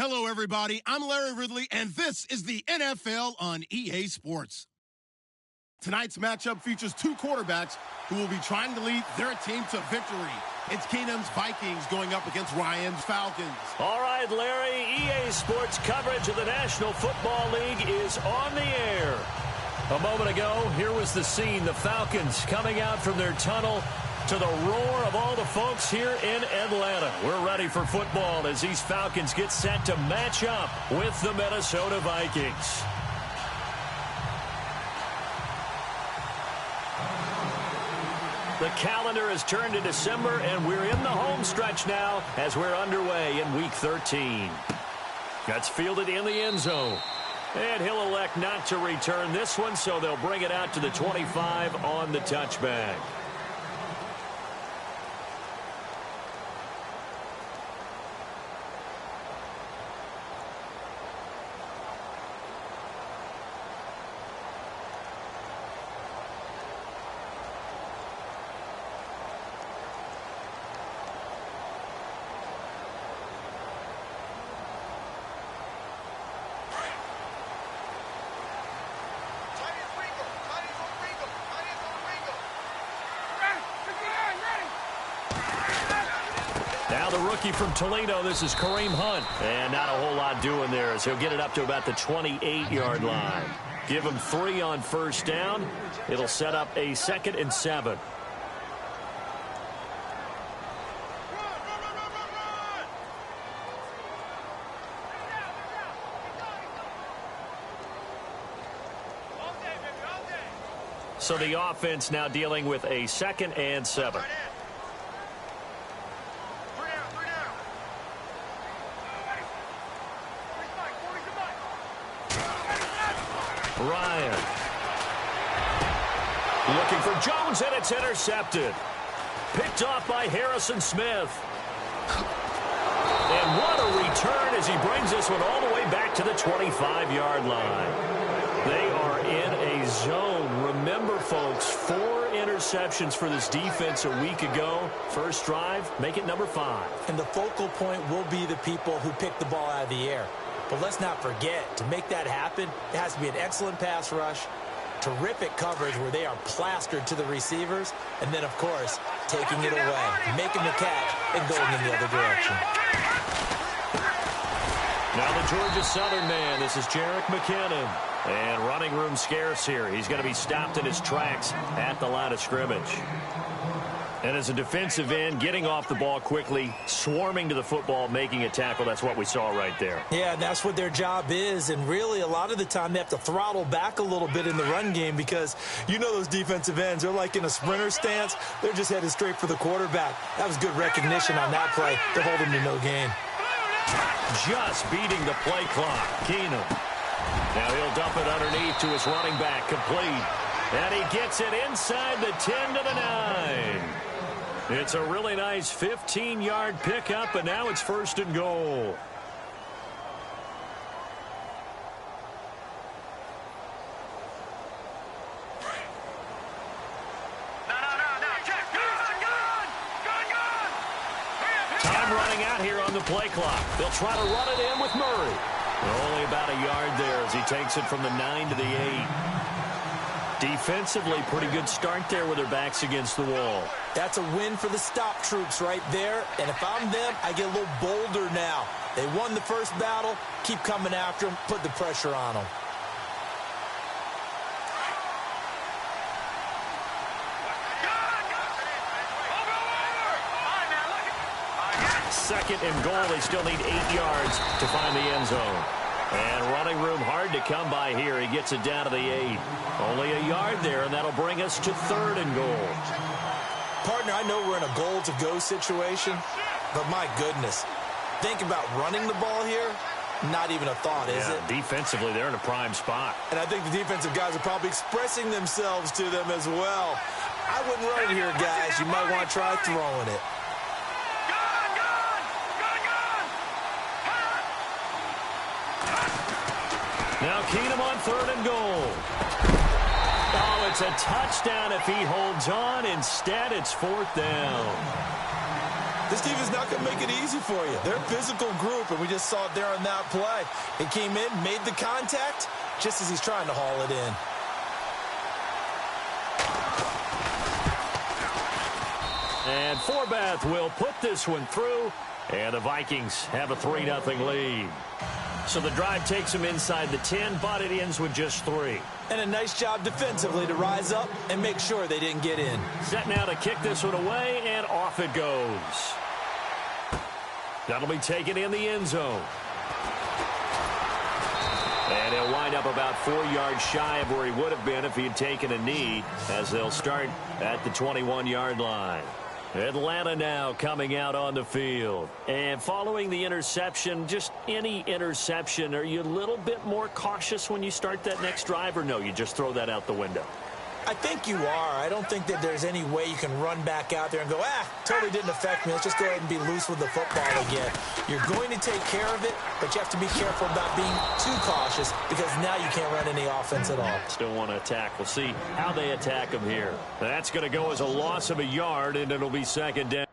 Hello, everybody. I'm Larry Ridley, and this is the NFL on EA Sports. Tonight's matchup features two quarterbacks who will be trying to lead their team to victory. It's Keenum's Vikings going up against Ryan's Falcons. All right, Larry, EA Sports coverage of the National Football League is on the air. A moment ago, here was the scene. The Falcons coming out from their tunnel to the roar of all the folks here in Atlanta. We're ready for football as these Falcons get set to match up with the Minnesota Vikings. The calendar has turned to December, and we're in the home stretch now as we're underway in Week 13. That's fielded in the end zone. And he'll elect not to return this one, so they'll bring it out to the 25 on the touchback. Now the rookie from Toledo, this is Kareem Hunt. And not a whole lot doing there as he'll get it up to about the 28-yard line. Give him 3 on first down. It'll set up a 2nd and 7. So the offense now dealing with a 2nd and 7. Ryan. Looking for Jones, and it's intercepted. Picked off by Harrison Smith. And what a return as he brings this one all the way back to the 25-yard line. They are in a zone. Remember, folks, 4 interceptions for this defense a week ago. First drive, make it number 5. And the focal point will be the people who pick the ball out of the air. But let's not forget, to make that happen, it has to be an excellent pass rush, terrific coverage where they are plastered to the receivers, and then, of course, taking it away, making the catch, and going in the other direction. Now the Georgia Southern man, this is Jerick McKinnon. And running room scarce here. He's going to be stopped in his tracks at the line of scrimmage. And as a defensive end, getting off the ball quickly, swarming to the football, making a tackle, that's what we saw right there. Yeah, that's what their job is. And really, a lot of the time, they have to throttle back a little bit in the run game because you know those defensive ends, they're like in a sprinter stance. They're just headed straight for the quarterback. That was good recognition on that play to hold him to no gain. Just beating the play clock. Keenum. Now he'll dump it underneath to his running back, complete. And he gets it inside the 10 to the 9. It's a really nice 15-yard pickup, and now it's 1st and goal. Time running out here on the play clock. They'll try to run it in with Murray. Only about a yard there as he takes it from the 9 to the 8. Defensively, pretty good start there with their backs against the wall. That's a win for the stop troops right there. And if I'm them, I get a little bolder now. They won the first battle. Keep coming after them. Put the pressure on them. Second and goal. They still need 8 yards to find the end zone. And running room hard to come by here. He gets it down to the 8. Only a yard there, and that'll bring us to 3rd and goal. Partner, I know we're in a goal-to-go situation, but my goodness, think about running the ball here. Not even a thought, is it? Defensively, they're in a prime spot. And I think the defensive guys are probably expressing themselves to them as well. I wouldn't run it here, guys. You might want to try throwing it. Now Keenum on 3rd and goal. Oh, it's a touchdown if he holds on. Instead, it's 4th down. This team is not going to make it easy for you. They're a physical group, and we just saw it there on that play. He came in, made the contact, just as he's trying to haul it in. And Forbath will put this one through, and the Vikings have a 3-0 lead. So the drive takes them inside the 10, but it ends with just 3. And a nice job defensively to rise up and make sure they didn't get in. Set now to kick this one away, and off it goes. That'll be taken in the end zone. And he'll wind up about 4 yards shy of where he would have been if he had taken a knee, as they'll start at the 21-yard line. Atlanta now coming out on the field. And following the interception, just any interception, are you a little bit more cautious when you start that next drive, or no, you just throw that out the window? I think you are. I don't think that there's any way you can run back out there and go, totally didn't affect me. Let's just go ahead and be loose with the football again. You're going to take care of it, but you have to be careful about being too cautious because now you can't run any offense at all. Still want to attack. We'll see how they attack him here. That's going to go as a loss of a yard, and it'll be second down.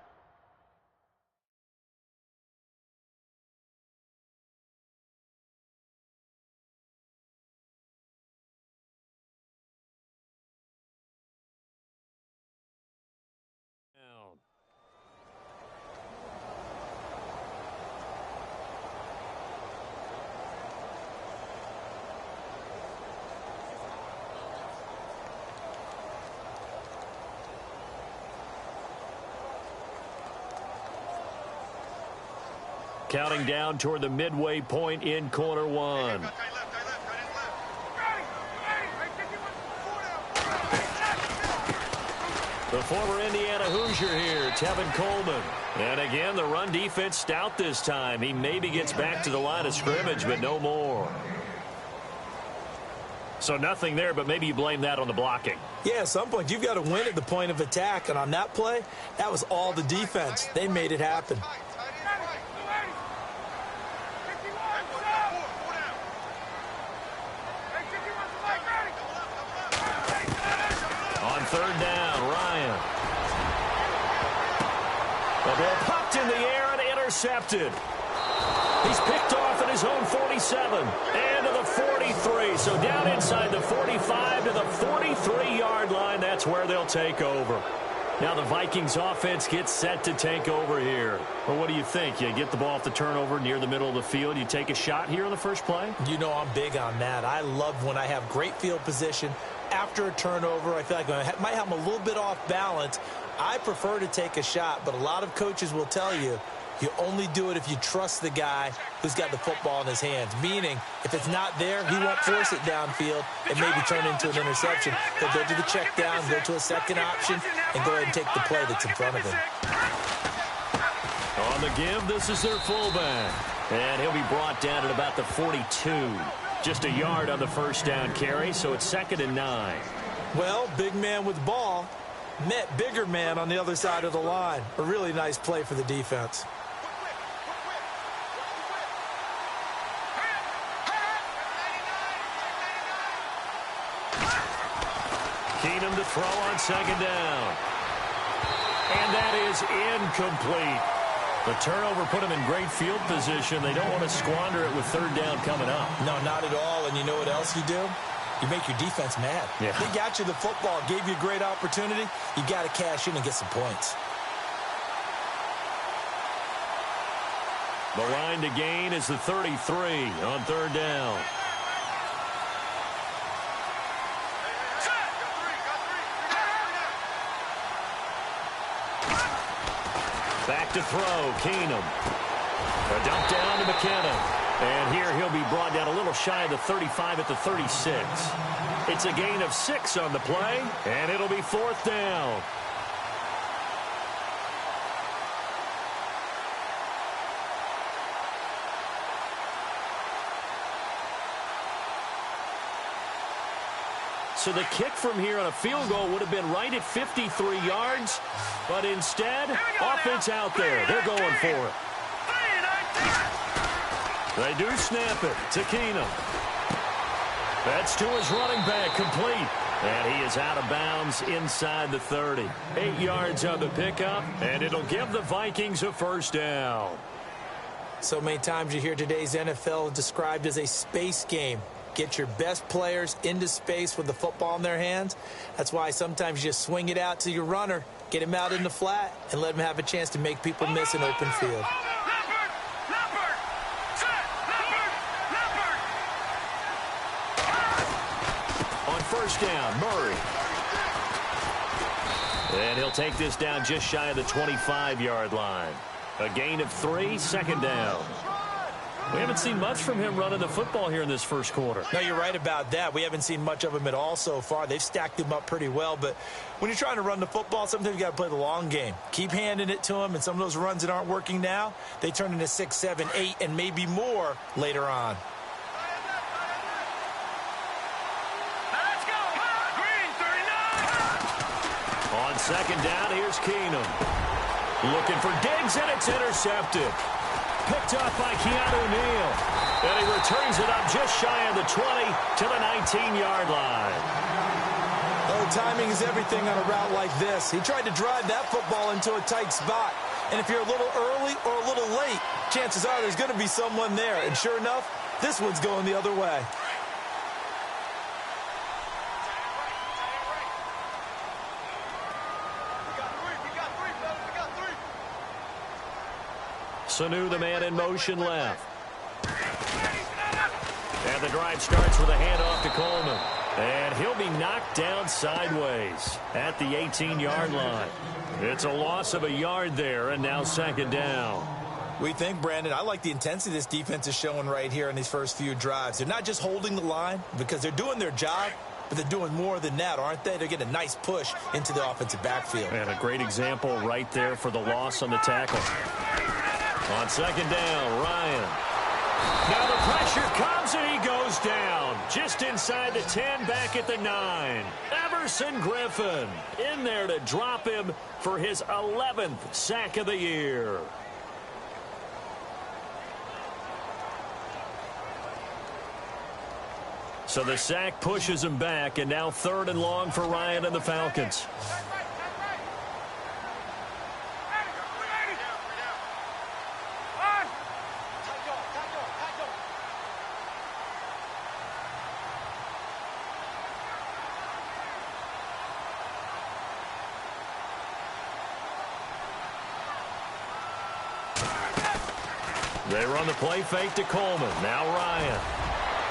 Counting down toward the midway point in quarter one. The former Indiana Hoosier here, Tevin Coleman. And again, the run defense stout this time. He maybe gets back to the line of scrimmage, but no more. So nothing there, but maybe you blame that on the blocking. Yeah, at some point, you've got to win at the point of attack. And on that play, that was all the defense. They made it happen. Third down, Ryan. The ball popped in the air and intercepted. He's picked off at his own 47 and to the 43. So down inside the 45 to the 43-yard line. That's where they'll take over. Now the Vikings offense gets set to take over here. Well, what do you think? You get the ball off the turnover near the middle of the field. You take a shot here on the first play? You know I'm big on that. I love when I have great field position. After a turnover, I feel like I might have them a little bit off balance. I prefer to take a shot, but a lot of coaches will tell you, you only do it if you trust the guy who's got the football in his hands. Meaning, if it's not there, he won't force it downfield and maybe turn into an interception. He'll go to the check down, go to a second option, and go ahead and take the play that's in front of him. On the give, this is their fullback. And he'll be brought down at about the 42. Just a yard on the first down carry, so it's 2nd and 9. Well, big man with ball met bigger man on the other side of the line. A really nice play for the defense. Keenum to throw on 2nd down. And that is incomplete. The turnover put them in great field position. They don't want to squander it with 3rd down coming up. No, not at all. And you know what else you do? You make your defense mad. Yeah. They got you the football, gave you a great opportunity. You got to cash in and get some points. The line to gain is the 33 on 3rd down. Back to throw, Keenum. A dump down to McKinnon. And here he'll be brought down a little shy of the 35 at the 36. It's a gain of 6 on the play, and it'll be 4th down. So the kick from here on a field goal would have been right at 53 yards, but instead, offense out there. They're going for it. They do snap it to Keenum. That's to his running back, complete. And he is out of bounds inside the 30. 8 yards on the pickup, and it'll give the Vikings a first down. So many times you hear today's NFL described as a space game. Get your best players into space with the football in their hands. That's why sometimes you just swing it out to your runner, get him out in the flat, and let him have a chance to make people miss an open field. On first down, Murray. And he'll take this down just shy of the 25-yard line. A gain of 3, second down. We haven't seen much from him running the football here in this first quarter. No, you're right about that. We haven't seen much of him at all so far. They've stacked him up pretty well, but when you're trying to run the football, sometimes you got to play the long game. Keep handing it to him, and some of those runs that aren't working now, they turn into 6, 7, 8, and maybe more later on. Let's go. Green, 39. On second down, here's Keenum. Looking for Diggs, and it's intercepted. Picked up by Keanu Neal. And he returns it up just shy of the 20 to the 19-yard line. Oh, timing is everything on a route like this. He tried to drive that football into a tight spot. And if you're a little early or a little late, chances are there's going to be someone there. And sure enough, this one's going the other way. Sanu, the man in motion left. And the drive starts with a handoff to Coleman. And he'll be knocked down sideways at the 18-yard line. It's a loss of a yard there, and now second down. We think, Brandon, I like the intensity this defense is showing right here in these first few drives. They're not just holding the line because they're doing their job, but they're doing more than that, aren't they? They're getting a nice push into the offensive backfield. And a great example right there for the loss on the tackle. On second down, Ryan. Now the pressure comes, and he goes down. Just inside the 10, back at the 9. Everson Griffin in there to drop him for his 11th sack of the year. So the sack pushes him back, and now third and long for Ryan and the Falcons. They run the play fake to Coleman. Now Ryan.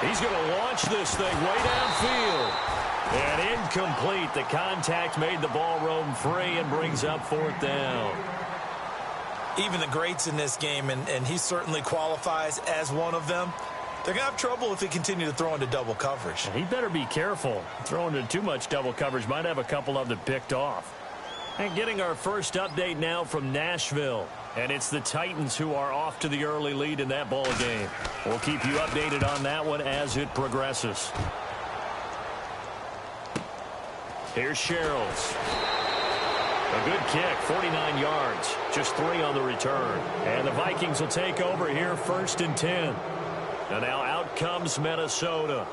He's going to launch this thing way downfield. And incomplete. The contact made the ball roam free and brings up fourth down. Even the greats in this game, and he certainly qualifies as one of them, they're going to have trouble if they continue to throw into double coverage. He better be careful. Throwing into too much double coverage might have a couple of them picked off. And getting our first update now from Nashville. And it's the Titans who are off to the early lead in that ball game. We'll keep you updated on that one as it progresses. Here's Sherrills. A good kick, 49 yards. Just 3 on the return. And the Vikings will take over here first and 10. And now out comes Minnesota.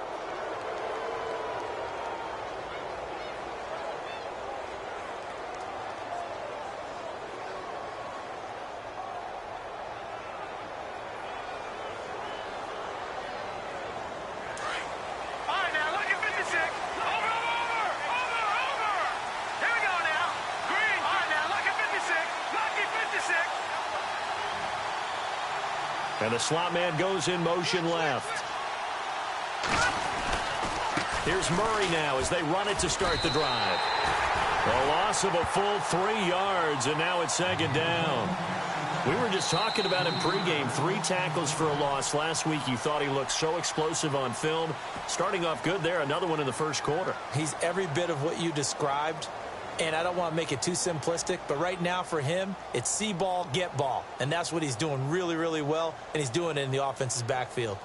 And the slot man goes in motion left. Here's Murray now as they run it to start the drive. A loss of a full 3 yards, and now it's second down. We were just talking about him pregame. 3 tackles for a loss. Last week you thought he looked so explosive on film. Starting off good there. Another one in the first quarter. He's every bit of what you described. And I don't want to make it too simplistic, but right now for him, it's see ball, get ball. And that's what he's doing really, really well, and he's doing it in the offense's backfield.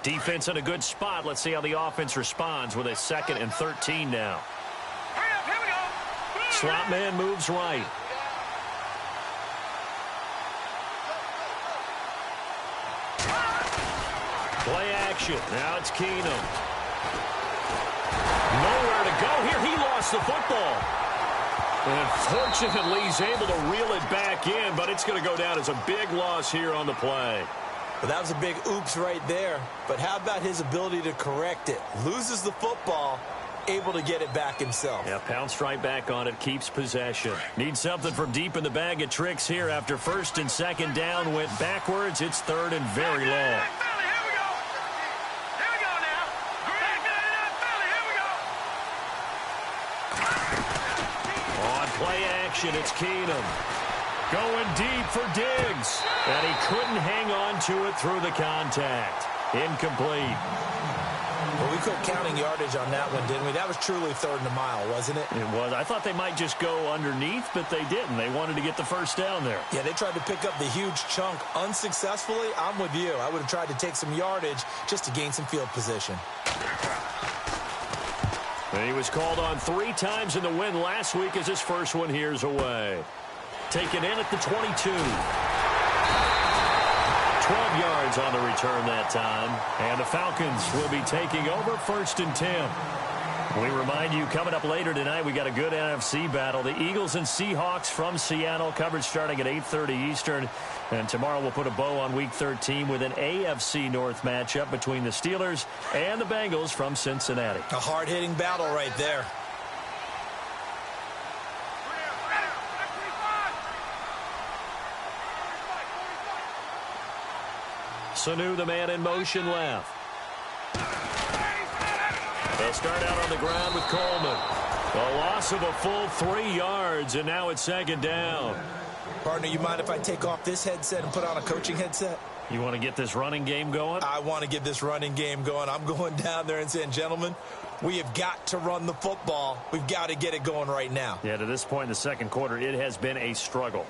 Defense in a good spot. Let's see how the offense responds with a 2nd and 13 now. Here we go. Slot man moves right. Play action. Now it's Keenum. Nowhere to go here. He lost the football. And fortunately, he's able to reel it back in, but it's going to go down as a big loss here on the play. Well, that was a big oops right there. But how about his ability to correct it? Loses the football, able to get it back himself. Yeah, pounced right back on it, keeps possession. Needs something from deep in the bag of tricks here after first and second down went backwards. It's third and very long. On play action, it's Keenum. Going deep for Diggs. And he couldn't hang on to it through the contact. Incomplete. Well, we quit counting yardage on that one, didn't we? That was truly third and a mile, wasn't it? It was. I thought they might just go underneath, but they didn't. They wanted to get the first down there. Yeah, they tried to pick up the huge chunk unsuccessfully. I'm with you. I would have tried to take some yardage just to gain some field position. And he was called on 3 times in the win last week as his first one here's away. Taken in at the 22. 12 yards on the return that time. And the Falcons will be taking over first and 10. We remind you, coming up later tonight, we got a good NFC battle. The Eagles and Seahawks from Seattle. Coverage starting at 8:30 Eastern. And tomorrow we'll put a bow on Week 13 with an AFC North matchup between the Steelers and the Bengals from Cincinnati. A hard-hitting battle right there. Sanu, the man in motion left. They'll start out on the ground with Coleman. A loss of a full 3 yards, and now it's second down. Partner, you mind if I take off this headset and put on a coaching headset? You want to get this running game going? I want to get this running game going. I'm going down there and saying, gentlemen, we have got to run the football. We've got to get it going right now. Yeah, to this point in the second quarter, it has been a struggle.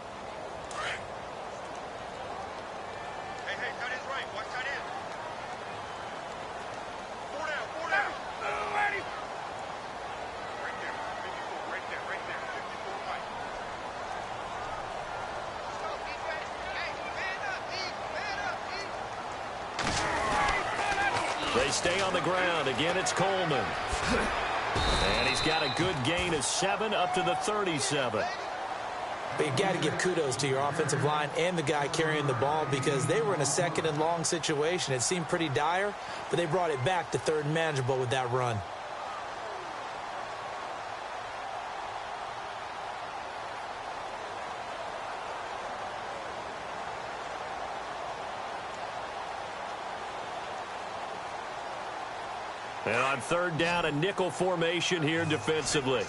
They stay on the ground. Again, it's Coleman. And he's got a good gain of 7 up to the 37. But you've got to give kudos to your offensive line and the guy carrying the ball because they were in a second and long situation. It seemed pretty dire, but they brought it back to third and manageable with that run. And on third down, a nickel formation here defensively.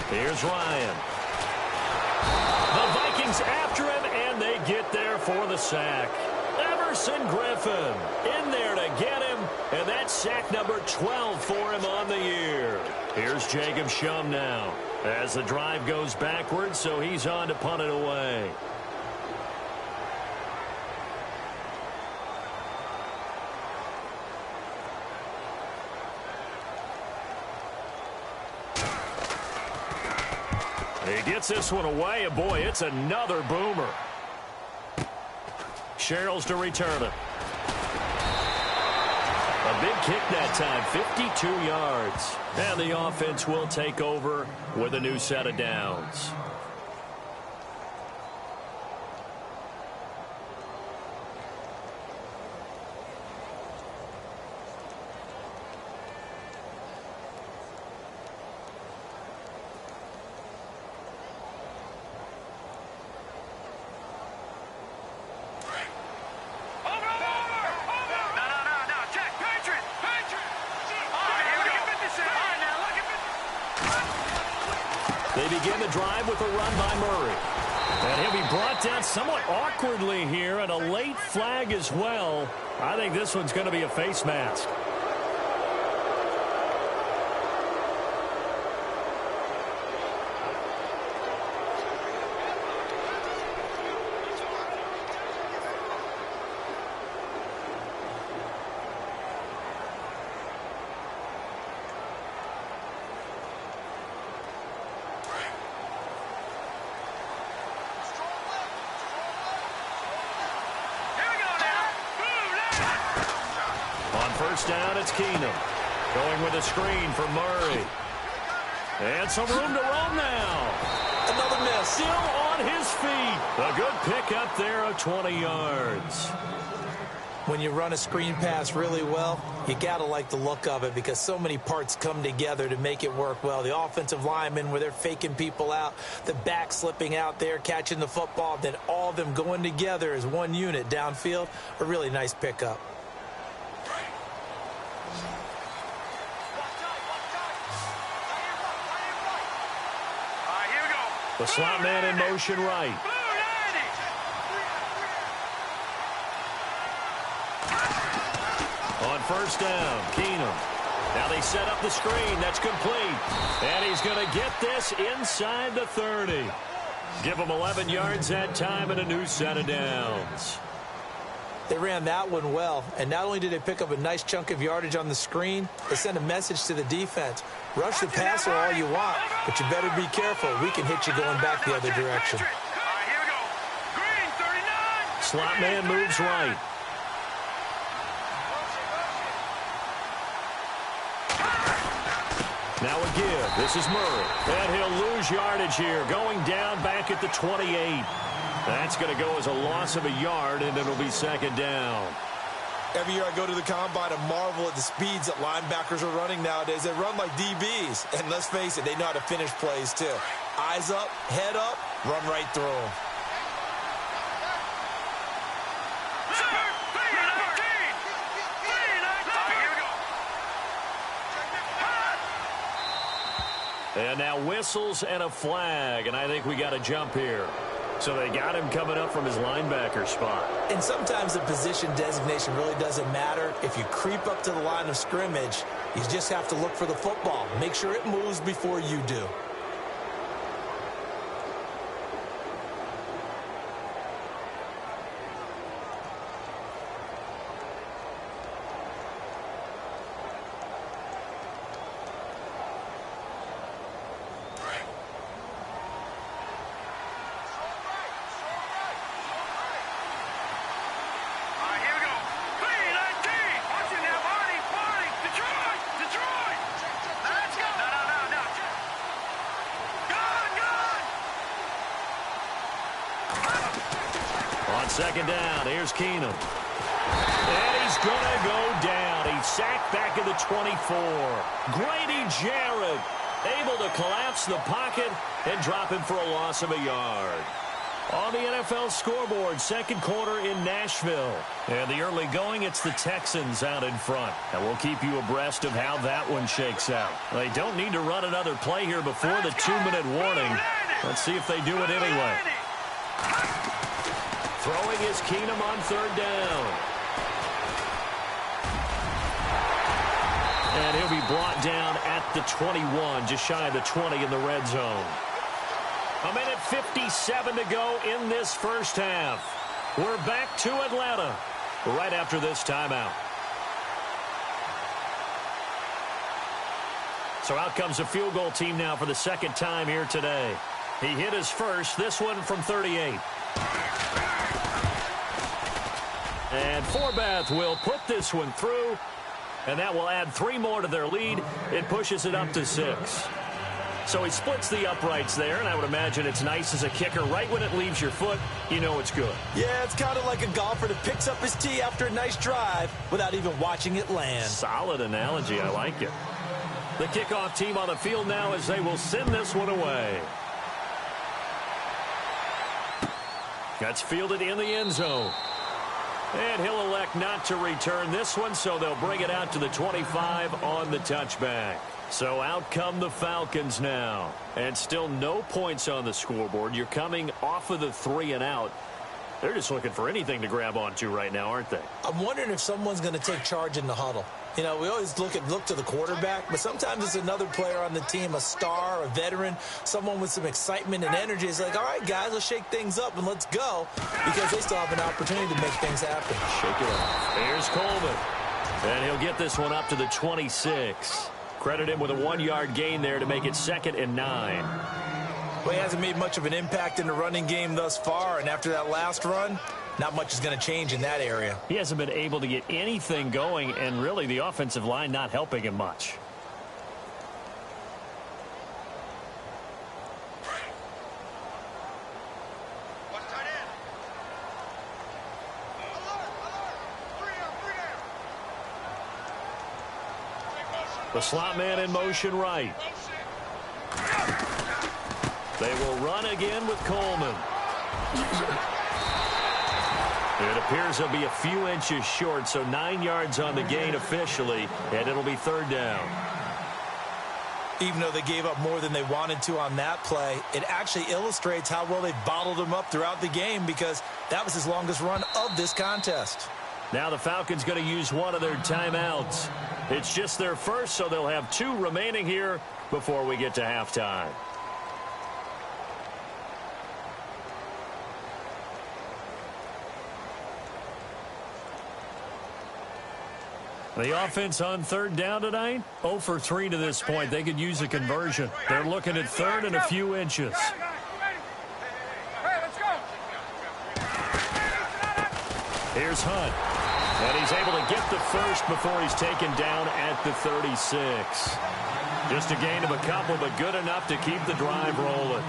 Here's Ryan. The Vikings after him, and they get there for the sack. Everson Griffin in there to get him, and that's sack number 12 for him on the year. Here's Jacob Shum now as the drive goes backwards, so he's on to punt it away. He gets this one away, and boy, it's another boomer. Sherrills to return it. A big kick that time, 52 yards. And the offense will take over with a new set of downs. They begin the drive with a run by Murray. And he'll be brought down somewhat awkwardly here, and a late flag as well. I think this one's going to be a face mask. first down, it's Keenum. Going with a screen for Murray. And some room to roam now. Another miss. Still on his feet. A good pickup there of 20 yards. When you run a screen pass really well, you got to like the look of it because so many parts come together to make it work well. The offensive linemen where they're faking people out, the back slipping out there, catching the football, then all of them going together as one unit downfield. A really nice pickup. Here we go. The slot man in motion right. On first down, Keenum. Now they set up the screen. That's complete. And he's going to get this inside the 30. Give him 11 yards that time and a new set of downs. They ran that one well, and not only did they pick up a nice chunk of yardage on the screen, they sent a message to the defense. Rush the passer all you want, but you better be careful. We can hit you going back the other direction. Here we go. Green, 39. Slot man moves right. Now a give. This is Murray. And he'll lose yardage here. Going down back at the 28. That's going to go as a loss of a yard, and it'll be second down. Every year I go to the combine and marvel at the speeds that linebackers are running nowadays. They run like DBs. And let's face it, they know how to finish plays too. Eyes up, head up, run right through them. And now whistles and a flag, and I think we got a jump here. So they got him coming up from his linebacker spot. And sometimes the position designation really doesn't matter. If you creep up to the line of scrimmage, you just have to look for the football. Make sure it moves before you do. Second down, here's Keenum. And he's going to go down. He's sacked back at the 24. Grady Jarrett able to collapse the pocket and drop him for a loss of a yard. On the NFL scoreboard, second quarter in Nashville. And the early going, it's the Texans out in front. And we'll keep you abreast of how that one shakes out. They don't need to run another play here before the 2-minute warning. Let's see if they do it anyway. Throwing is Keenum on third down. And he'll be brought down at the 21, just shy of the 20 in the red zone. A minute 57 to go in this first half. We're back to Atlanta right after this timeout. So out comes the field goal team now for the second time here today. He hit his first, this one from 38. And Forbath will put this one through, and that will add 3 more to their lead. It pushes it up to 6. So he splits the uprights there, and I would imagine it's nice as a kicker. Right when it leaves your foot, you know it's good. Yeah, it's kind of like a golfer that picks up his tee after a nice drive without even watching it land. Solid analogy. I like it. The kickoff team on the field now as they will send this one away. That's fielded in the end zone. And he'll elect not to return this one, so they'll bring it out to the 25 on the touchback. So out come the Falcons now. And still no points on the scoreboard. You're coming off of the 3 and out. They're just looking for anything to grab onto right now, aren't they? I'm wondering if someone's going to take charge in the huddle. You know, we always look to the quarterback, but sometimes it's another player on the team, a star, a veteran, someone with some excitement and energy. It's like, all right, guys, let's shake things up and let's go, because they still have an opportunity to make things happen. Shake it up. Here's Coleman. And he'll get this one up to the 26. Credit him with a 1-yard gain there to make it 2nd and 9. Well, he hasn't made much of an impact in the running game thus far, and after that last run, not much is going to change in that area. He hasn't been able to get anything going, and really the offensive line not helping him much. The slot man in motion right. They will run again with Coleman. It appears they'll be a few inches short, so 9 yards on the gain officially, and it'll be third down. Even though they gave up more than they wanted to on that play, it actually illustrates how well they bottled them up throughout the game, because that was his longest run of this contest. Now the Falcons going to use one of their timeouts. It's just their first, so they'll have 2 remaining here before we get to halftime. The offense on third down tonight, 0 for 3 to this point. They could use a conversion. They're looking at third and a few inches. Here's Hunt. And he's able to get the first before he's taken down at the 36. Just a gain of a couple, but good enough to keep the drive rolling.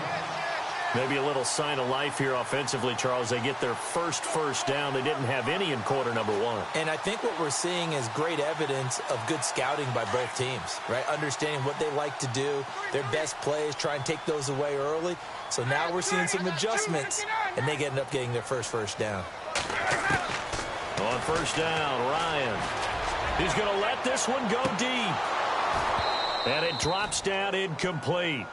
Maybe a little sign of life here offensively, Charles. They get their first down. They didn't have any in quarter number 1. And I think what we're seeing is great evidence of good scouting by both teams, right? Understanding what they like to do, their best plays, try and take those away early. So now we're seeing some adjustments, and they end up getting their first down. On first down, Ryan. He's going to let this one go deep. And it drops down incomplete.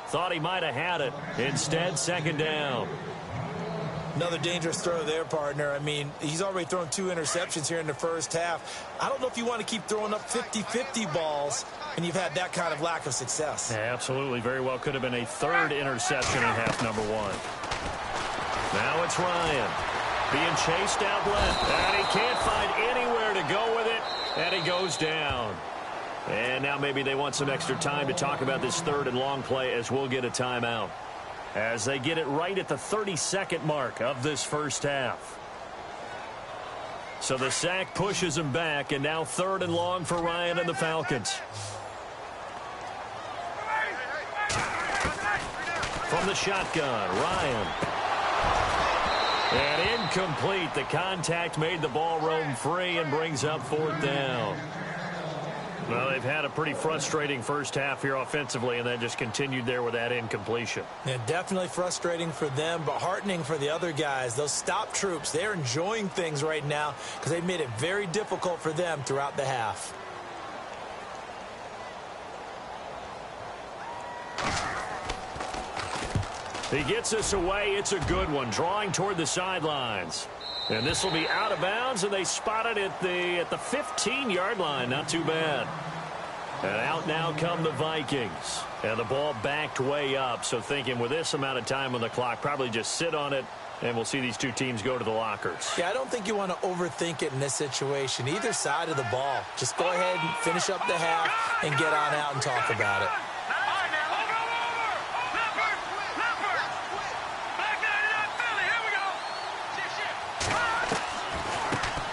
Thought he might have had it. Instead, second down. Another dangerous throw there, partner. I mean, he's already thrown 2 interceptions here in the first half. I don't know if you want to keep throwing up 50-50 balls when you've had that kind of lack of success. Yeah, absolutely. Very well could have been a 3rd interception in half number 1. Now it's Ryan being chased out left. And he can't find anywhere to go with it. And he goes down. And now maybe they want some extra time to talk about this 3rd and long play, as we'll get a timeout. As they get it right at the 32nd mark of this first half. So the sack pushes him back, and now 3rd and long for Ryan and the Falcons. From the shotgun, Ryan. And incomplete. The contact made the ball roam free and brings up 4th down. Well, they've had a pretty frustrating first half here offensively, and then just continued there with that incompletion. Yeah, definitely frustrating for them, but heartening for the other guys. Those stop troops, they're enjoying things right now because they've made it very difficult for them throughout the half. He gets us away. It's a good one, drawing toward the sidelines. And this will be out of bounds, and they spot it at the 15-yard line. Not too bad. And out now come the Vikings. And the ball backed way up. So thinking with this amount of time on the clock, probably just sit on it, and we'll see these 2 teams go to the lockers. Yeah, I don't think you want to overthink it in this situation. Either side of the ball. Just go ahead and finish up the half and get on out and talk about it.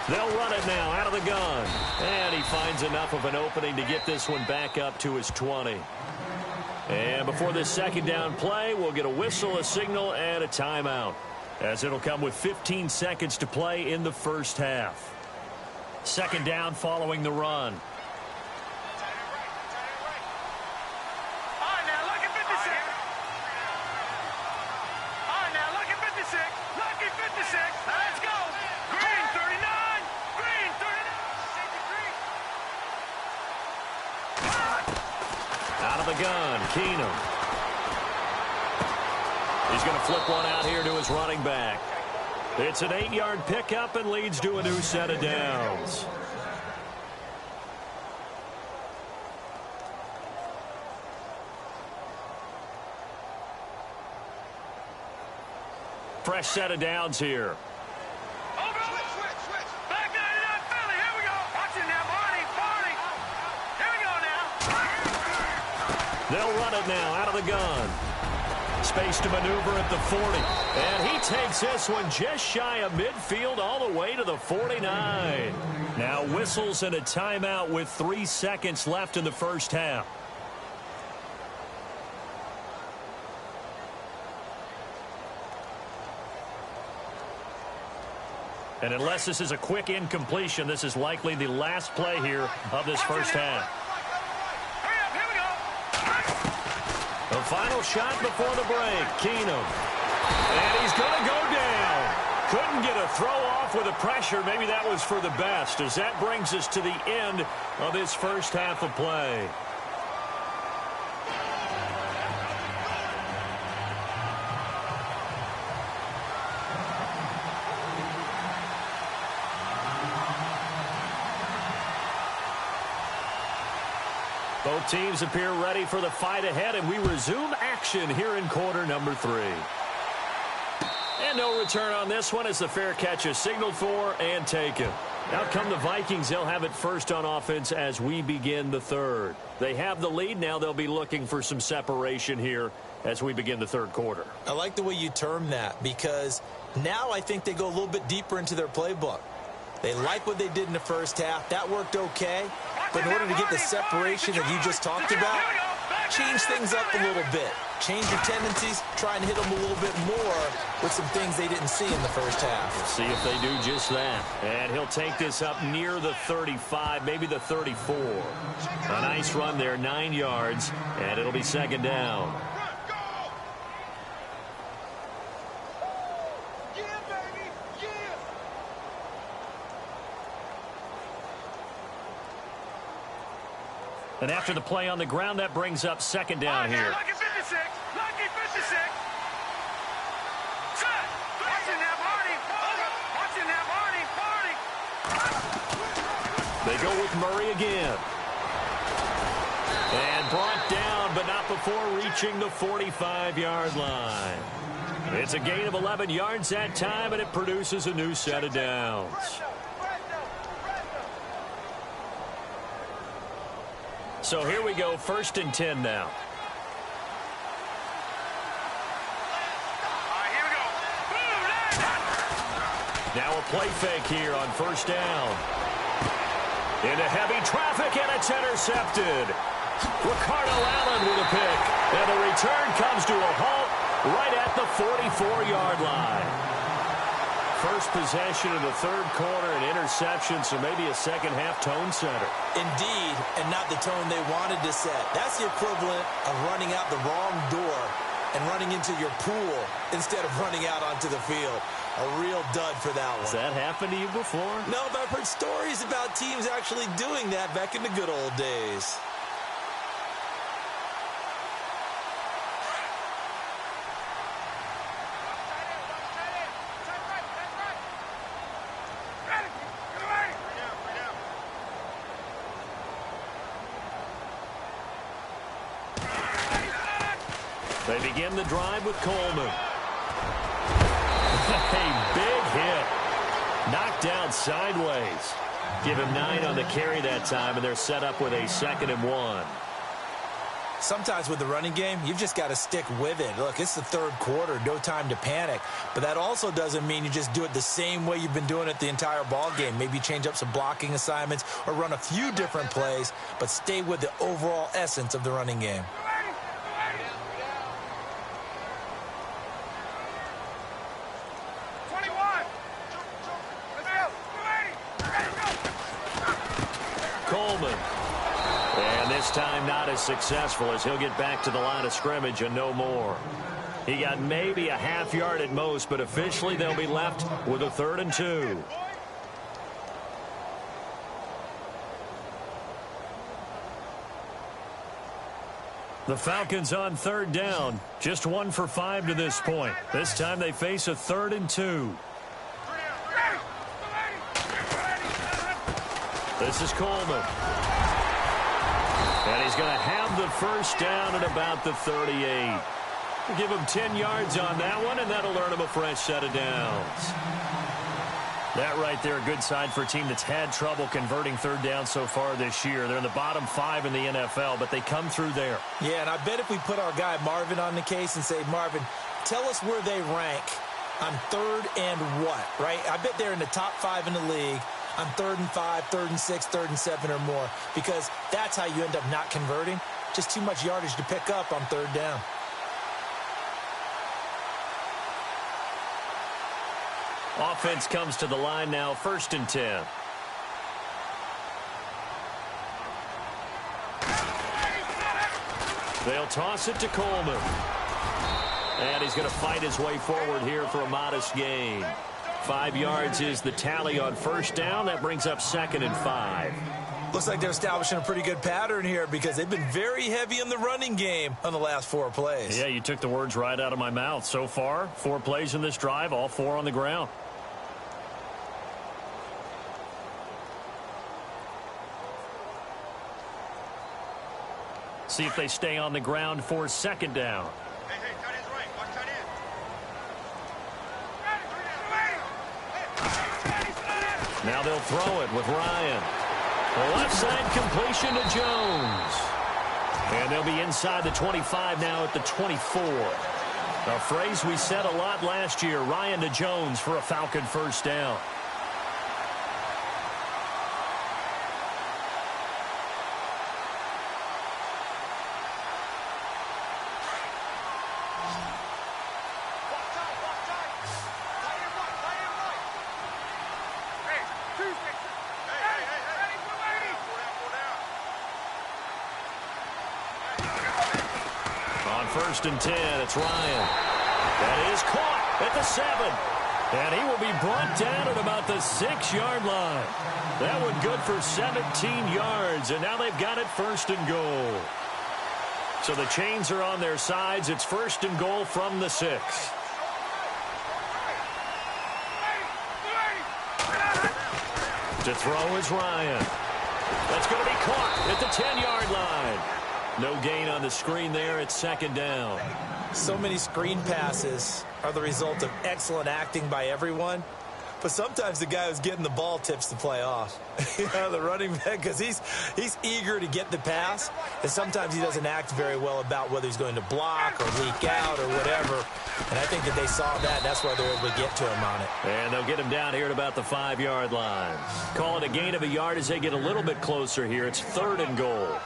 They'll run it now out of the gun. And he finds enough of an opening to get this one back up to his 20. And before this second down play, we'll get a whistle, a signal, and a timeout, as it'll come with 15 seconds to play in the first half. Second down following the run. Gun, Keenum. He's going to flip one out here to his running back. It's an 8-yard pickup and leads to a new set of downs. Fresh set of downs here. They'll run it now out of the gun. Space to maneuver at the 40. And he takes this one just shy of midfield all the way to the 49. Now whistles and a timeout with 3 seconds left in the first half. And unless this is a quick incompletion, this is likely the last play here of this first half. The final shot before the break, Keenum. And he's going to go down. Couldn't get a throw off with the pressure. Maybe that was for the best, as that brings us to the end of this first half of play. Both teams appear ready for the fight ahead, and we resume action here in quarter number 3. And no return on this one as the fair catch is signaled for and taken. Out come the Vikings. They'll have it first on offense as we begin the third. They have the lead. Now they'll be looking for some separation here as we begin the third quarter. I like the way you term that, because now I think they go a little bit deeper into their playbook. They like what they did in the first half. That worked okay. But in order to get the separation that you just talked about, change things up a little bit. Change your tendencies, try and hit them a little bit more with some things they didn't see in the first half. We'll see if they do just that. And he'll take this up near the 35, maybe the 34. A nice run there, 9 yards, and it'll be second down. And after the play on the ground, that brings up second down here. Lucky 56. Lucky 56. Set. Watching that Marty. Watching that Marty. They go with Murray again. And brought down, but not before reaching the 45-yard line. It's a gain of 11 yards that time, and it produces a new set of downs. So here we go, 1st and 10 now. Here we go. Now a play fake here on 1st down. Into heavy traffic, and it's intercepted. Ricardo Allen with a pick. And the return comes to a halt right at the 44-yard line. First possession of the third quarter, an interception, so maybe a second-half tone setter. Indeed, and not the tone they wanted to set. That's the equivalent of running out the wrong door and running into your pool instead of running out onto the field. A real dud for that one. Has that happened to you before? No, but I've heard stories about teams actually doing that back in the good old days. They begin the drive with Coleman. A big hit. Knocked down sideways. Give him 9 on the carry that time, and they're set up with a 2nd and 1. Sometimes with the running game, you've just got to stick with it. Look, it's the third quarter, no time to panic. But that also doesn't mean you just do it the same way you've been doing it the entire ball game. Maybe change up some blocking assignments or run a few different plays, but stay with the overall essence of the running game. Coleman. And this time not as successful, as he'll get back to the line of scrimmage and no more. He got maybe a half yard at most, but officially they'll be left with a 3rd and 2. The Falcons on 3rd down. Just 1 for 5 to this point. This time they face a 3rd and 2. This is Coleman. And he's going to have the first down at about the 38. We'll give him 10 yards on that one, and that'll earn him a fresh set of downs. That right there, a good sign for a team that's had trouble converting third down so far this year. They're in the bottom 5 in the NFL, but they come through there. Yeah, and I bet if we put our guy Marvin on the case and say, Marvin, tell us where they rank on third and what, right? I bet they're in the top 5 in the league on 3rd and 5, 3rd and 6, 3rd and 7 or more, because that's how you end up not converting. Just too much yardage to pick up on third down. Offense comes to the line now, 1st and 10. They'll toss it to Coleman. And he's going to fight his way forward here for a modest gain. 5 yards is the tally on 1st down. That brings up 2nd and 5. Looks like they're establishing a pretty good pattern here because they've been very heavy in the running game on the last 4 plays. Yeah, you took the words right out of my mouth. So far, 4 plays in this drive, all 4 on the ground. See if they stay on the ground for 2nd down. Hey, tight end's right. Watch tight end. Now they'll throw it with Ryan. The left side completion to Jones. And they'll be inside the 25 now at the 24. A phrase we said a lot last year, Ryan to Jones for a Falcon 1st down. On 1st and 10, it's Ryan. That is caught at the 7. And he will be brought down at about the 6-yard line. That one good for 17 yards, and now they've got it 1st and goal. So the chains are on their sides. It's 1st and goal from the 6. To throw is Ryan. That's going to be caught at the 10-yard line. No gain on the screen there. It's 2nd down. So many screen passes are the result of excellent acting by everyone. But sometimes the guy who's getting the ball tips the play off. The running back, because he's eager to get the pass. And sometimes he doesn't act very well about whether he's going to block or leak out or whatever. And I think that they saw that. That's why they're able to get to him on it. And they'll get him down here at about the 5-yard line. Call it a gain of a yard as they get a little bit closer here. It's 3rd and goal.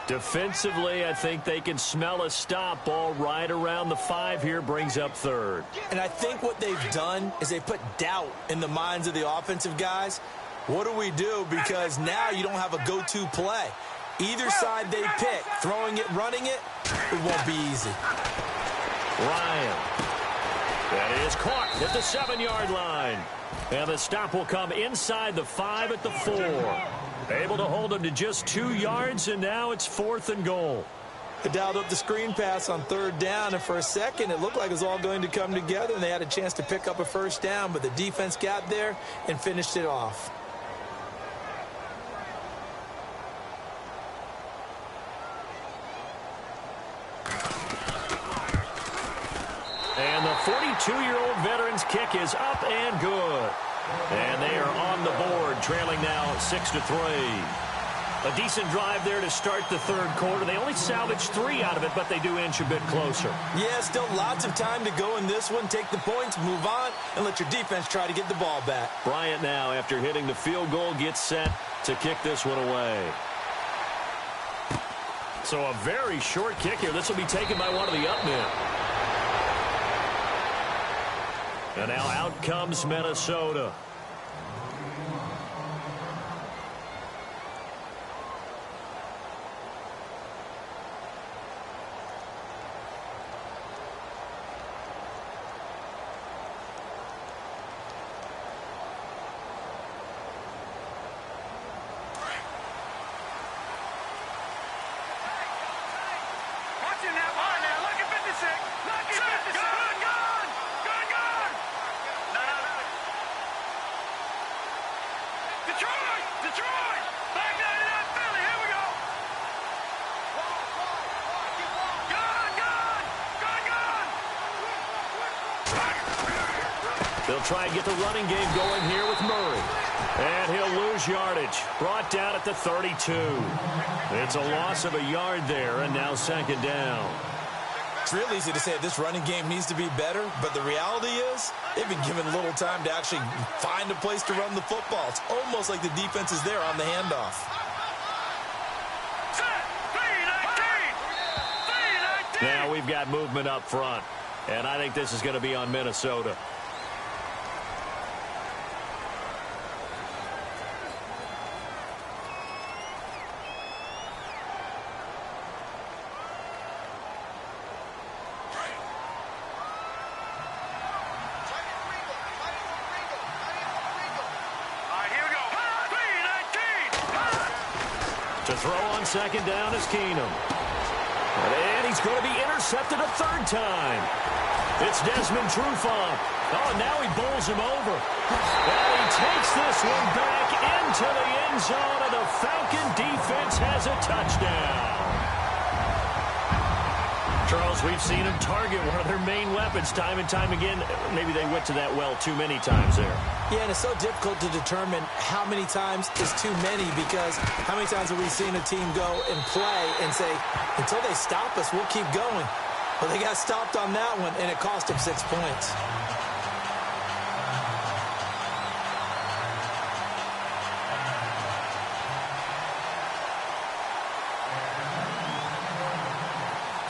Defensively, I think they can smell a stop. Ball right around the 5 here, brings up 3rd. And I think what they've done is they put doubt in the minds of the offensive guys. What do we do? Because now you don't have a go-to play. Either side they pick, throwing it, running it, it won't be easy. Ryan. That is caught at the 7-yard line. And the stop will come inside the 5 at the 4. Able to hold him to just 2 yards, and now it's 4th and goal. They dialed up the screen pass on 3rd down, and for a second it looked like it was all going to come together, and they had a chance to pick up a 1st down, but the defense got there and finished it off. And the 42-year-old veteran's kick is up and good. And they are on the board, trailing now 6-3. A decent drive there to start the 3rd quarter. They only salvaged 3 out of it, but they do inch a bit closer. Yeah, still lots of time to go in this one. Take the points, move on, and let your defense try to get the ball back. Bryant now, after hitting the field goal, gets set to kick this one away. So a very short kick here. This will be taken by one of the up men. And now out comes Minnesota. Watching that line now. Look at 56. Look at 56. Good. They'll try and get the running game going here with Murray. And he'll lose yardage. Brought down at the 32. It's a loss of a yard there, and now second down. It's real easy to say this running game needs to be better, but the reality is they've been given little time to actually find a place to run the football. It's almost like the defense is there on the handoff. Now we've got movement up front, and I think this is going to be on Minnesota. To throw on second down is Keenum. And he's going to be intercepted a third time. It's Desmond Trufant. Oh, now he bowls him over. And he takes this one back into the end zone, and the Falcon defense has a touchdown. Charles, we've seen him target one of their main weapons time and time again. Maybe they went to that well too many times there. Yeah, and it's so difficult to determine how many times is too many, because how many times have we seen a team go and play and say, until they stop us, we'll keep going. Well, they got stopped on that one, and it cost them 6 points.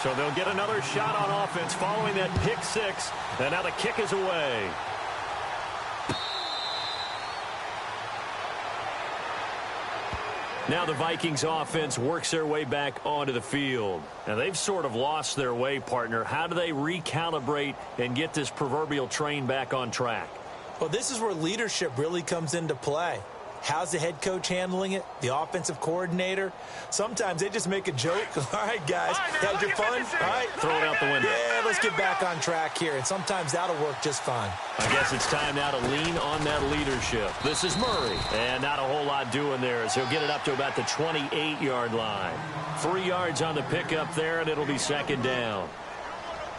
So they'll get another shot on offense following that pick six, and now the kick is away. Now the Vikings offense works their way back onto the field. And they've sort of lost their way, partner. How do they recalibrate and get this proverbial train back on track? Well, this is where leadership really comes into play. How's the head coach handling it? The offensive coordinator? Sometimes they just make a joke. All right, guys, had your fun? All right, throw it out the window. Yeah, let's get back on track here. And sometimes that'll work just fine. I guess it's time now to lean on that leadership. This is Murray. And not a whole lot doing there as he'll get it up to about the 28-yard line. 3 yards on the pickup there, and it'll be second down.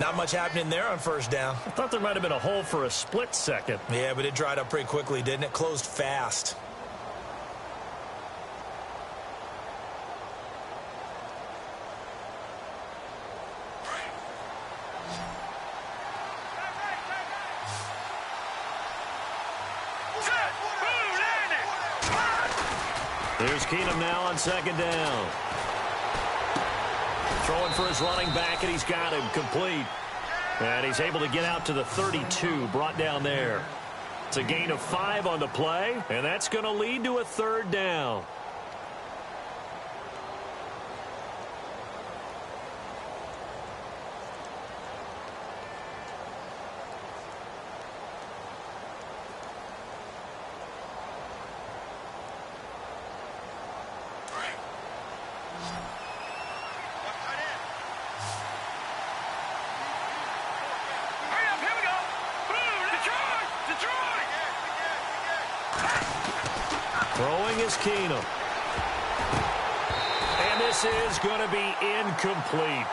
Not much happening there on first down. I thought there might have been a hole for a split second. Yeah, but it dried up pretty quickly, didn't it? Closed fast. Here's Keenum now on second down. Throwing for his running back, and he's got him complete. And he's able to get out to the 32, brought down there. It's a gain of 5 on the play, and that's going to lead to a third down. Throwing is Keenum. And this is going to be incomplete.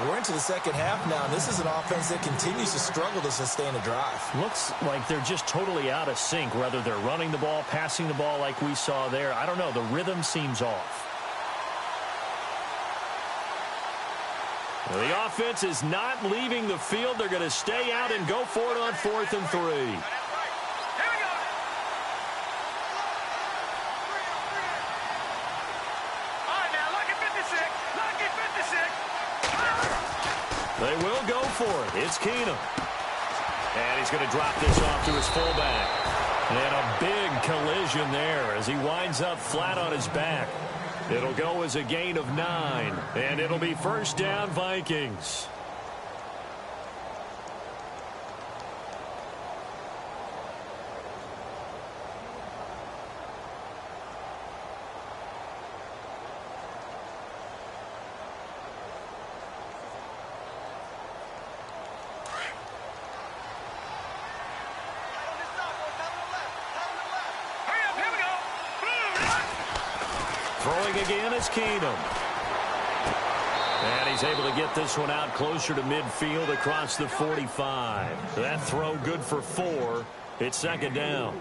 We're into the second half now, and this is an offense that continues to struggle to sustain a drive. Looks like they're just totally out of sync, whether they're running the ball, passing the ball like we saw there. I don't know. The rhythm seems off. Well, the offense is not leaving the field. They're going to stay out and go for it on 4th and 3. They will go for it. It's Keenum. And he's going to drop this off to his fullback. And a big collision there as he winds up flat on his back. It'll go as a gain of 9. And it'll be first down, Vikings. Throwing again is Keenum. And he's able to get this one out closer to midfield across the 45. That throw good for 4. It's second down.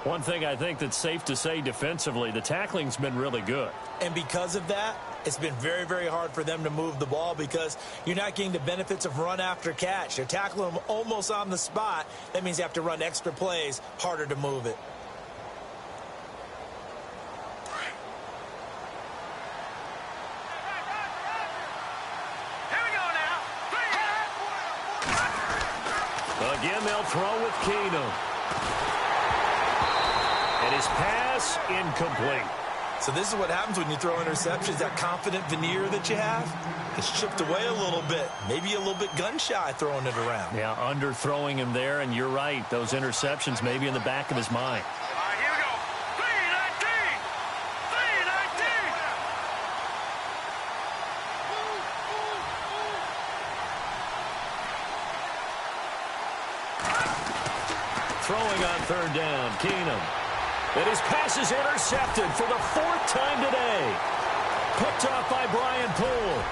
One thing I think that's safe to say defensively, the tackling's been really good. And because of that, it's been very, very hard for them to move the ball because you're not getting the benefits of run after catch. They're tackling them almost on the spot. That means you have to run extra plays, harder to move it. Here we go now. Again, they'll throw with Keenum. And his pass incomplete. So this is what happens when you throw interceptions. That confident veneer that you have, it's chipped away a little bit. Maybe a little bit gun-shy throwing it around. Yeah, underthrowing him there, and you're right. Those interceptions may be in the back of his mind. All right, here we go. 319. 319. Throwing on third down, Keenum. And his pass is intercepted for the fourth time today. Picked off by Brian Poole.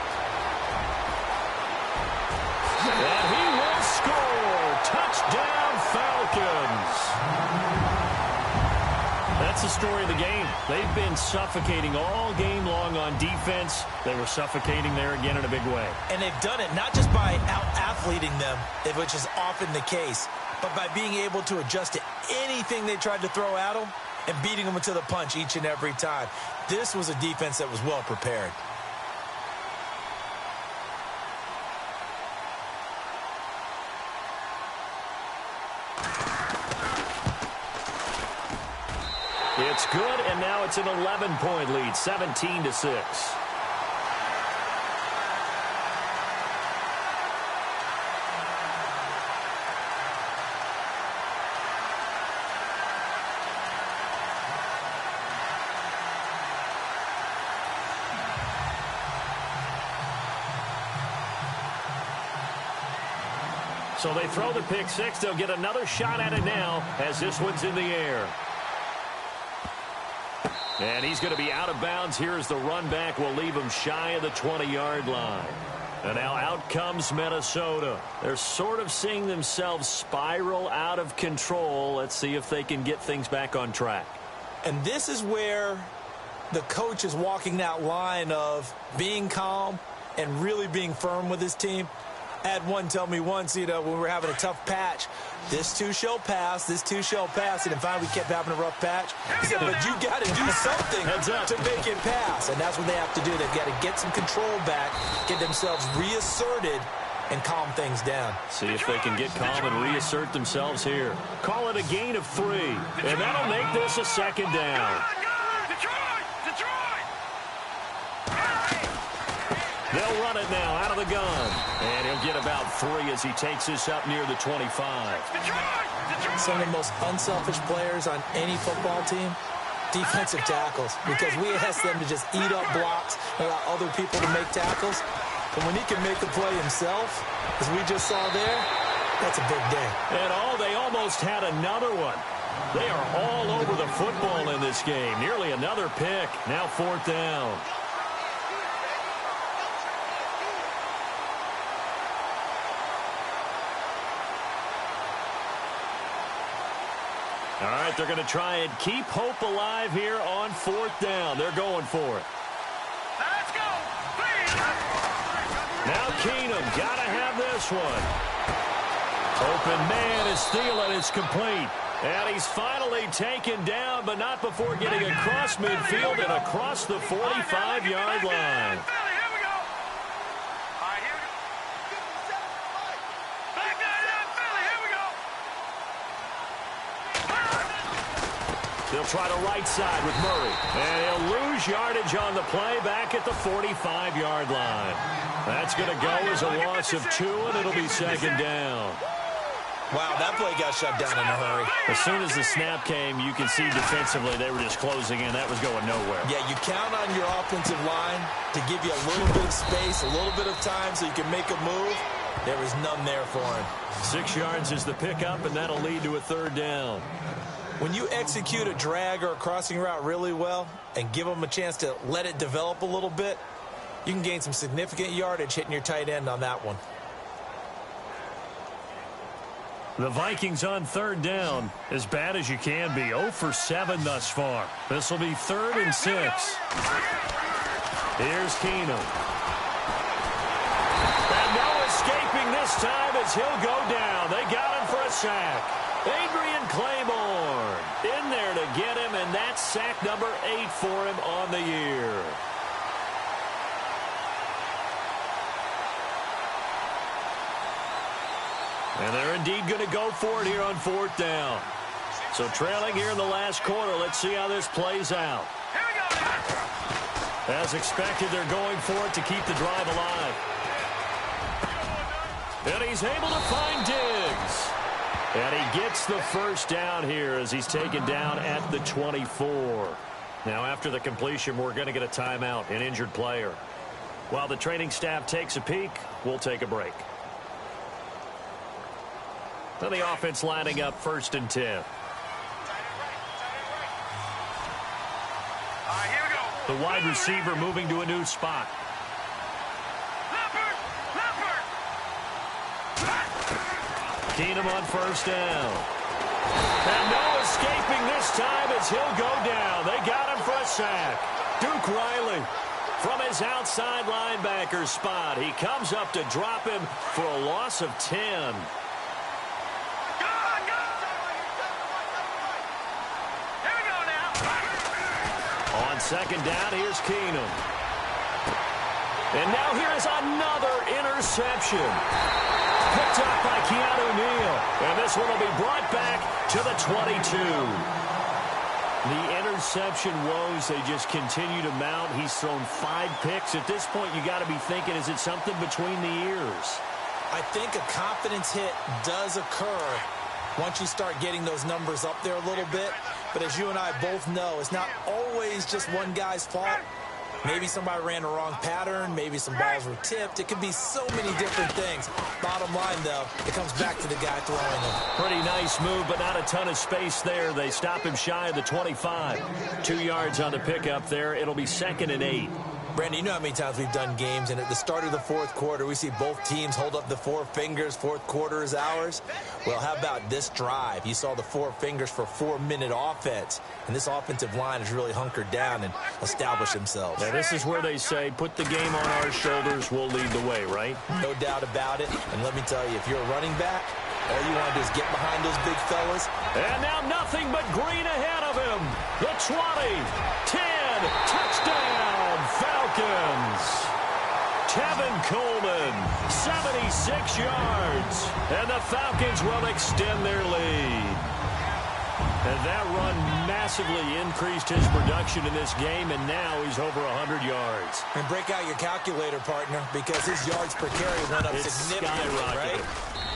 And he will score. Touchdown, Falcons. That's the story of the game. They've been suffocating all game long on defense. They were suffocating there again in a big way. And they've done it not just by out-athleting them, which is often the case, but by being able to adjust to anything they tried to throw at them and beating them to the punch each and every time. This was a defense that was well prepared. It's good, and now it's an 11-point lead, 17-6. So they throw the pick six. They'll get another shot at it now as this one's in the air. And he's going to be out of bounds. Here's the run back. Will leave him shy of the 20-yard line. And now out comes Minnesota. They're sort of seeing themselves spiral out of control. Let's see if they can get things back on track. And this is where the coach is walking that line of being calm and really being firm with his team. I had one tell me once, when we were having a tough patch, this too shall pass, this too shall pass, and finally we kept having a rough patch. He said, but you got to do something to make it pass, and that's what they have to do. They've got to get some control back, get themselves reasserted, and calm things down. See if they can get calm and reassert themselves here. Call it a gain of 3, and that'll make this a second down. They'll run it now out of the gun. And he'll get about 3 as he takes this up near the 25. Some of the most unselfish players on any football team, defensive tackles, because we ask them to just eat up blocks and allow other people to make tackles. But when he can make the play himself, as we just saw there, that's a big day. And they almost had another one. They are all over the football in this game. Nearly another pick. Now fourth down. All right, they're going to try and keep hope alive here on fourth down. They're going for it. Let's go. Now Keenum, got to have this one. Open man is stealing. It's complete. And he's finally taken down, but not before getting across midfield and across the 45-yard line. They'll try to right side with Murray. And he'll lose yardage on the play back at the 45-yard line. That's going to go as a loss of 2, and it'll be second down. Wow, that play got shut down in a hurry. As soon as the snap came, you can see defensively they were just closing in. That was going nowhere. Yeah, you count on your offensive line to give you a little bit of space, a little bit of time so you can make a move. There was none there for him. 6 yards is the pickup, and that'll lead to a third down. When you execute a drag or a crossing route really well and give them a chance to let it develop a little bit, you can gain some significant yardage hitting your tight end on that one. The Vikings on third down, as bad as you can be, 0 for 7 thus far. This will be 3rd and 6. Here's Keenum. And no escaping this time as he'll go down. They got him for a sack. Adrian Claiborne in there to get him, and that's sack number 8 for him on the year. And they're indeed going to go for it here on 4th down. So trailing here in the last quarter. Let's see how this plays out. As expected, they're going for it to keep the drive alive. And he's able to find Diggs. And he gets the first down here as he's taken down at the 24. Now, after the completion, we're going to get a timeout, an injured player. While the training staff takes a peek, we'll take a break. Now the offense lining up 1st and 10. Here we go. The wide receiver moving to a new spot. Keenum on 1st down. And no escaping this time as he'll go down. They got him for a sack. Duke Riley from his outside linebacker spot. He comes up to drop him for a loss of 10. On 2nd down, here's Keenum. And now here is another interception. Picked up by Keanu Neal. And this one will be brought back to the 22. The interception woes, they just continue to mount. He's thrown 5 picks. At this point, you got to be thinking, is it something between the ears? I think a confidence hit does occur once you start getting those numbers up there a little bit. But as you and I both know, it's not always just one guy's fault. Maybe somebody ran the wrong pattern. Maybe some balls were tipped. It could be so many different things. Bottom line, though, it comes back to the guy throwing them. Pretty nice move, but not a ton of space there. They stop him shy of the 25. 2 yards on the pickup there. It'll be 2nd and 8. Brandon, you know how many times we've done games, and at the start of the 4th quarter, we see both teams hold up the 4 fingers, 4th quarter is ours. Well, how about this drive? You saw the 4 fingers for 4-minute offense, and this offensive line has really hunkered down and established themselves. Now, this is where they say, put the game on our shoulders, we'll lead the way, right? No doubt about it, and let me tell you, if you're a running back, all you want to do is get behind those big fellas. And now nothing but green ahead of him. The 20, 10, touchdown, Falcons. Tevin Coleman, 76 yards. And the Falcons will extend their lead. And that run massively increased his production in this game, and now he's over 100 yards. And break out your calculator, partner, because his yards per carry went up significantly, right?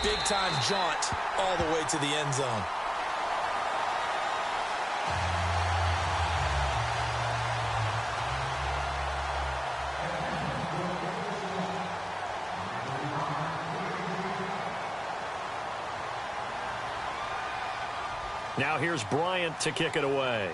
Big-time jaunt all the way to the end zone. Now here's Bryant to kick it away.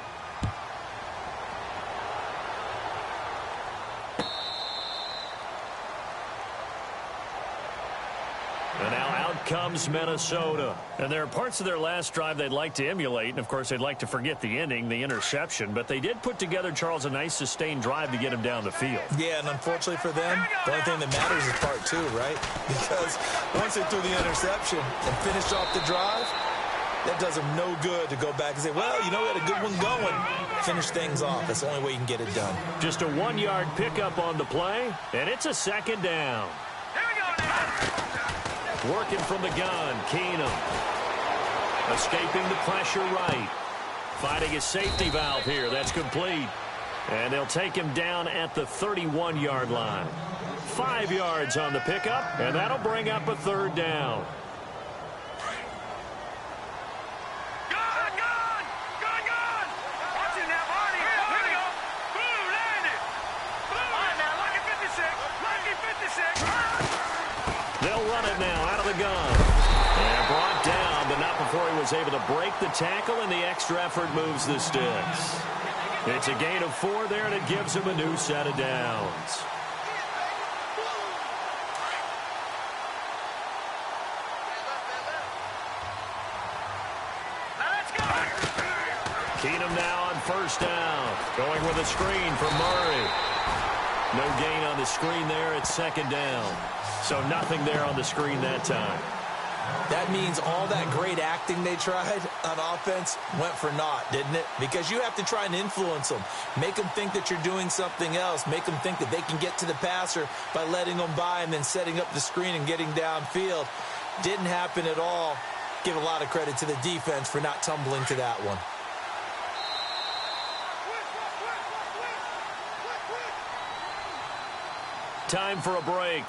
And now out comes Minnesota. And there are parts of their last drive they'd like to emulate. And, of course, they'd like to forget the ending, the interception. But they did put together, Charles, a nice sustained drive to get him down the field. Yeah, and unfortunately for them, the only thing that matters is part 2, right? Because once they threw the interception and finished off the drive, that does them no good to go back and say, well, you know, we had a good one going. Finish things off. That's the only way you can get it done. Just a 1-yard pickup on the play, and it's a 2nd down. Working from the gun, Keenum. Escaping the pressure right. Finding a safety valve here. That's complete. And they'll take him down at the 31-yard line. 5 yards on the pickup, and that'll bring up a 3rd down. They'll run it now out of the gun. And brought down, but not before he was able to break the tackle, and the extra effort moves the sticks. It's a gain of 4 there, and it gives him a new set of downs. first down. Going with a screen for Murray. No gain on the screen there. It's second down. So nothing there on the screen that time. That means all that great acting they tried on offense went for naught, didn't it? Because you have to try and influence them. Make them think that you're doing something else. Make them think that they can get to the passer by letting them by and then setting up the screen and getting downfield. Didn't happen at all. Give a lot of credit to the defense for not tumbling to that one. Time for a break.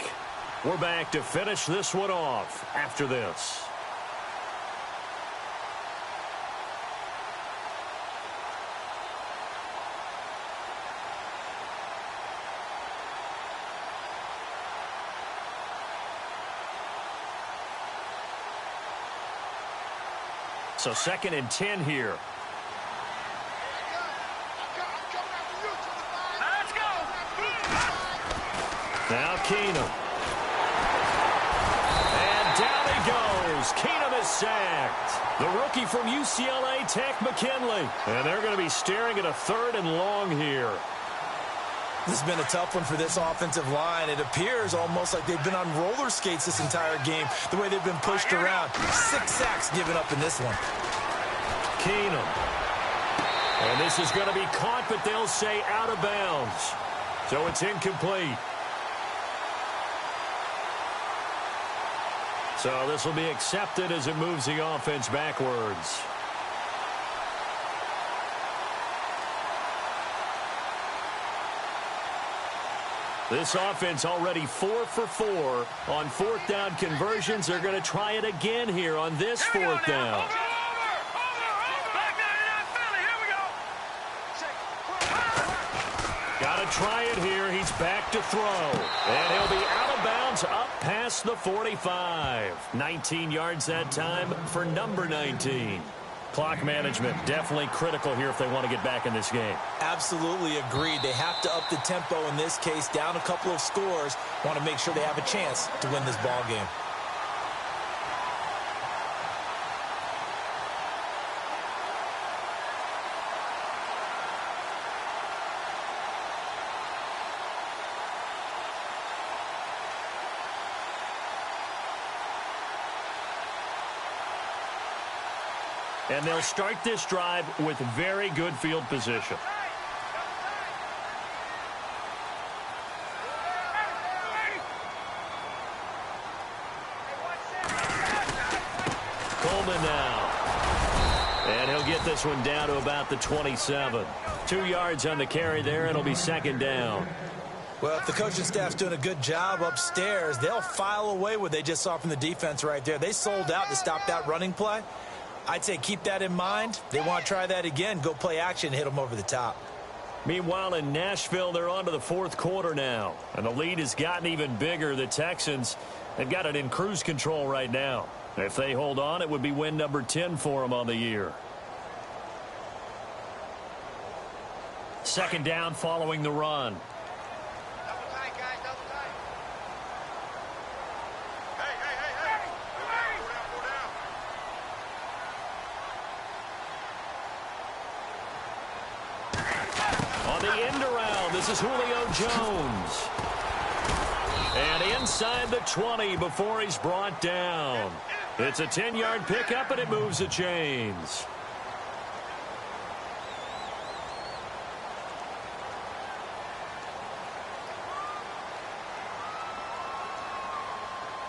We're back to finish this one off after this. So 2nd and 10 here. Let's go. Now Keenum. And down he goes. Keenum is sacked. The rookie from UCLA, Tech McKinley. And they're going to be staring at a 3rd and long here. This has been a tough one for this offensive line. It appears almost like they've been on roller skates this entire game, the way they've been pushed around. 6 sacks given up in this one. Keenum. And this is going to be caught, but they'll say out of bounds. So it's incomplete. So this will be accepted as it moves the offense backwards. This offense already 4 for 4 on 4th down conversions. They're going to try it again here on this 4th down. Got to try it here. He's back to throw. And he'll be out of bounds up past the 45. 19 yards that time for number 19. Clock management definitely critical here if they want to get back in this game. Absolutely agreed. They have to up the tempo in this case, down a couple of scores. Want to make sure they have a chance to win this ball game. And they'll start this drive with very good field position. Coleman now. And he'll get this one down to about the 27. 2 yards on the carry there. It'll be 2nd down. Well, if the coaching staff's doing a good job upstairs, they'll file away what they just saw from the defense right there. They sold out to stop that running play. I'd say keep that in mind. They want to try that again. Go play action, hit them over the top. Meanwhile, in Nashville, they're on to the 4th quarter now. And the lead has gotten even bigger. The Texans, they've got it in cruise control right now. If they hold on, it would be win number 10 for them on the year. 2nd down following the run. This is Julio Jones. And inside the 20 before he's brought down. It's a 10-yard pickup, and it moves the chains.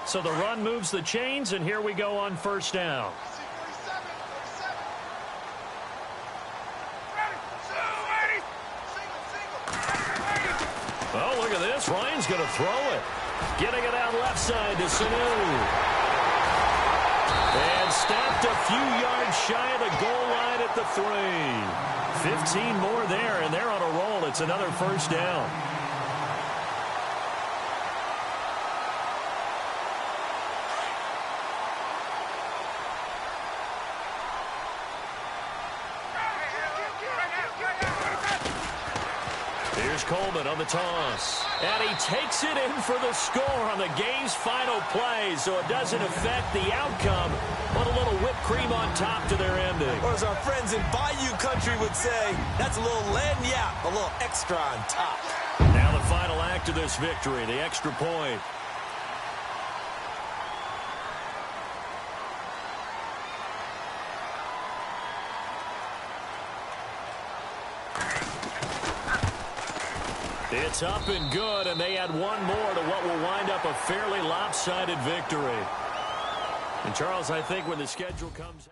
So the run moves the chains, and here we go on 1st down. Oh, look at this. Ryan's going to throw it. Getting it out left side to Sanu. And stopped a few yards shy of the goal line at the 3. 15 more there, and they're on a roll. It's another 1st down. Here's Coleman on the toss. And he takes it in for the score on the game's final play, so it doesn't affect the outcome, but a little whipped cream on top to their ending. Or as our friends in Bayou Country would say, that's a little lagniappe, a little extra on top. Now the final act of this victory, the extra point. It's up and good, and they add one more to what will wind up a fairly lopsided victory. And, Charles, I think when the schedule comes...